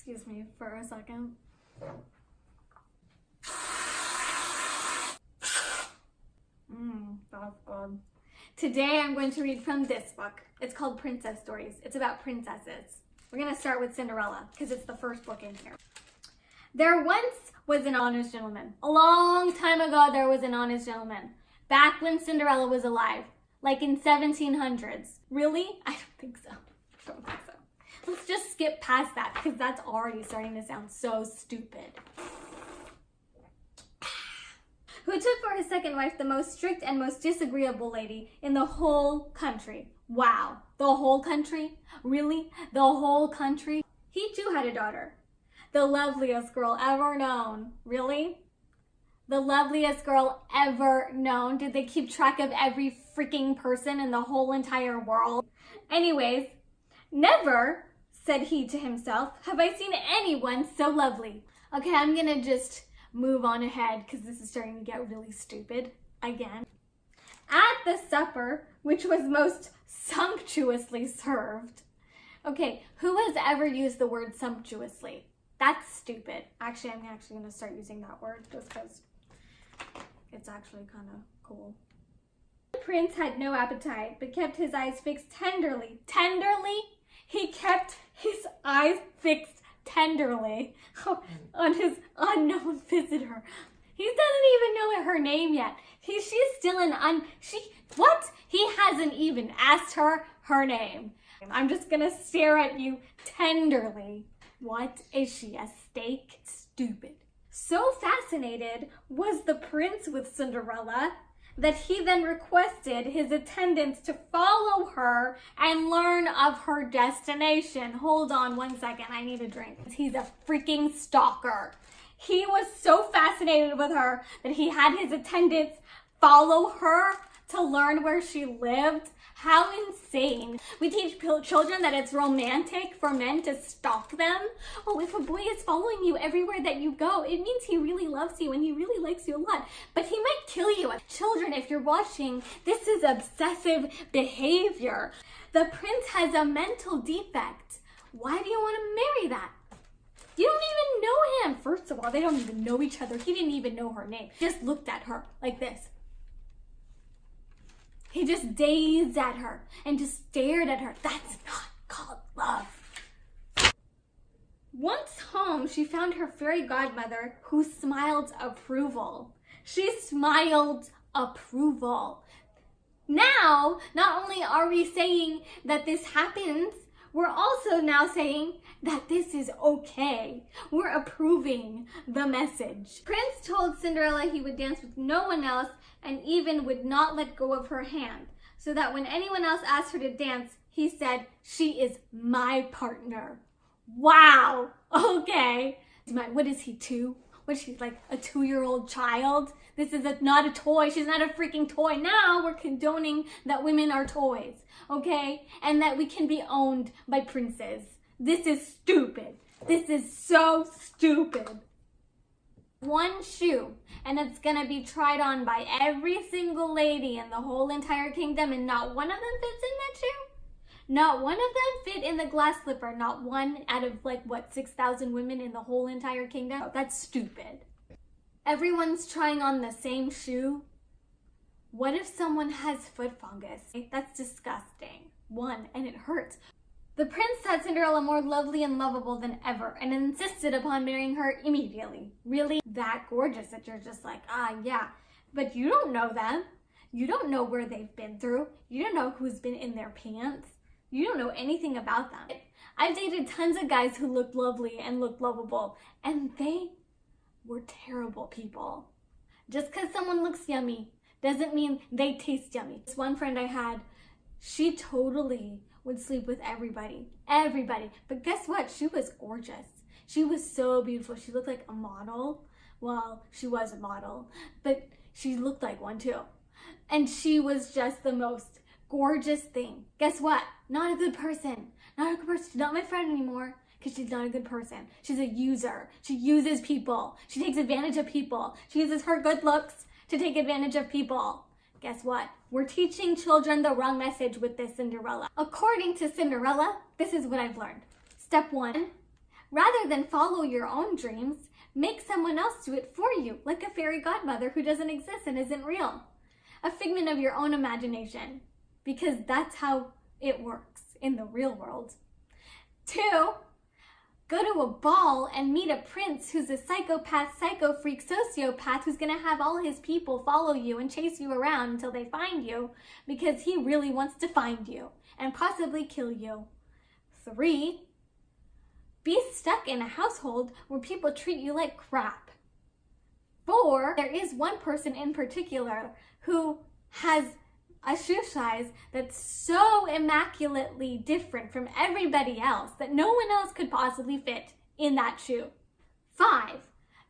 Excuse me for a second. That's good. Today I'm going to read from this book. It's called Princess Stories. It's about princesses. We're going to start with Cinderella because it's the first book in here. There once was an honest gentleman. A long time ago there was an honest gentleman. Back when Cinderella was alive. Like in 1700s. Really? I don't think so. Let's just skip past that because that's already starting to sound so stupid. Who took for his second wife the most strict and most disagreeable lady in the whole country. Wow. The whole country? Really? The whole country? He too had a daughter. The loveliest girl ever known. Really? The loveliest girl ever known. Did they keep track of every freaking person in the whole entire world? Anyways, never, said he to himself, have I seen anyone so lovely. Okay, I'm gonna just move on ahead because this is starting to get really stupid again. At the supper, which was most sumptuously served. Okay, who has ever used the word sumptuously? That's stupid. Actually, I'm actually going to start using that word just because it's actually kind of cool. The prince had no appetite, but kept his eyes fixed tenderly. Tenderly? He kept his eyes fixed tenderly on his unknown visitor. He doesn't even know her name yet. She's still what? He hasn't even asked her name. I'm just gonna stare at you tenderly. What is she, a steak? Stupid. So fascinated was the prince with Cinderella that he then requested his attendants to follow her and learn of her destination. Hold on one second, I need a drink. He's a freaking stalker. He was so fascinated with her that he had his attendants follow her to learn where she lived. How insane. We teach children that it's romantic for men to stalk them. Oh, if a boy is following you everywhere that you go, it means he really loves you and he really likes you a lot. But he might kill you. Children, if you're watching, this is obsessive behavior. The prince has a mental defect. Why do you want to marry that? You don't even know him. First of all, they don't even know each other. He didn't even know her name. He just looked at her like this. He just gazed at her and just stared at her. That's not called love. Once home, she found her fairy godmother who smiled approval. She smiled approval. Now, not only are we saying that this happens, we're also now saying that this is okay. We're approving the message. Prince told Cinderella he would dance with no one else and even would not let go of her hand, so that when anyone else asked her to dance, he said, she is my partner. Wow, okay. What is he, 2? What is she, like a 2-year-old child? This is not a toy. She's not a freaking toy. Now we're condoning that women are toys, okay? And that we can be owned by princes. This is stupid. This is so stupid. One shoe, and it's gonna be tried on by every single lady in the whole entire kingdom, and not one of them fits in that shoe. Not one of them fit in the glass slipper. Not one out of 6,000 women in the whole entire kingdom. That's stupid. Everyone's trying on the same shoe. What if someone has foot fungus? That's disgusting. And it hurts. The prince thought Cinderella more lovely and lovable than ever and insisted upon marrying her immediately. Really that gorgeous that you're just like, yeah. But you don't know them. You don't know where they've been through. You don't know who's been in their pants. You don't know anything about them. I've dated tons of guys who looked lovely and looked lovable, and they were terrible people. Just because someone looks yummy doesn't mean they taste yummy. This one friend I had, she totally would sleep with everybody. But guess what? She was gorgeous. She was so beautiful. She looked like a model. Well, she was a model, but she looked like one too. And she was just the most gorgeous thing. Guess what? Not a good person. Not a good person. She's not my friend anymore because she's not a good person. She's a user. She uses people. She takes advantage of people. She uses her good looks to take advantage of people. Guess what? We're teaching children the wrong message with this Cinderella. According to Cinderella, this is what I've learned. Step 1, Rather than follow your own dreams, make someone else do it for you, like a fairy godmother who doesn't exist and isn't real. A figment of your own imagination, because that's how it works in the real world. 2, go to a ball and meet a prince who's a psychopath, psycho freak, sociopath who's gonna have all his people follow you and chase you around until they find you because he really wants to find you and possibly kill you. 3, be stuck in a household where people treat you like crap. 4, there is one person in particular who has a shoe size that's so immaculately different from everybody else that no one else could possibly fit in that shoe. 5,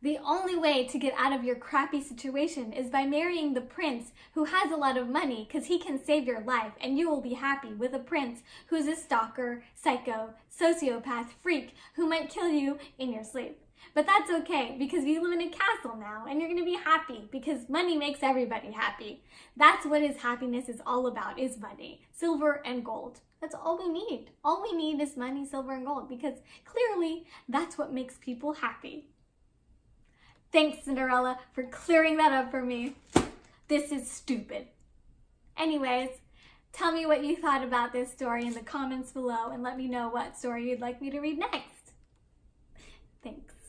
the only way to get out of your crappy situation is by marrying the prince who has a lot of money because he can save your life and you will be happy with a prince who's a stalker, psycho, sociopath, freak who might kill you in your sleep. But that's okay because you live in a castle now and you're going to be happy because money makes everybody happy. That's what his happiness is all about, is money, silver and gold. That's all we need. All we need is money, silver, and gold because clearly that's what makes people happy. Thanks, Cinderella, for clearing that up for me. This is stupid. Anyways, tell me what you thought about this story in the comments below and let me know what story you'd like me to read next. Thanks.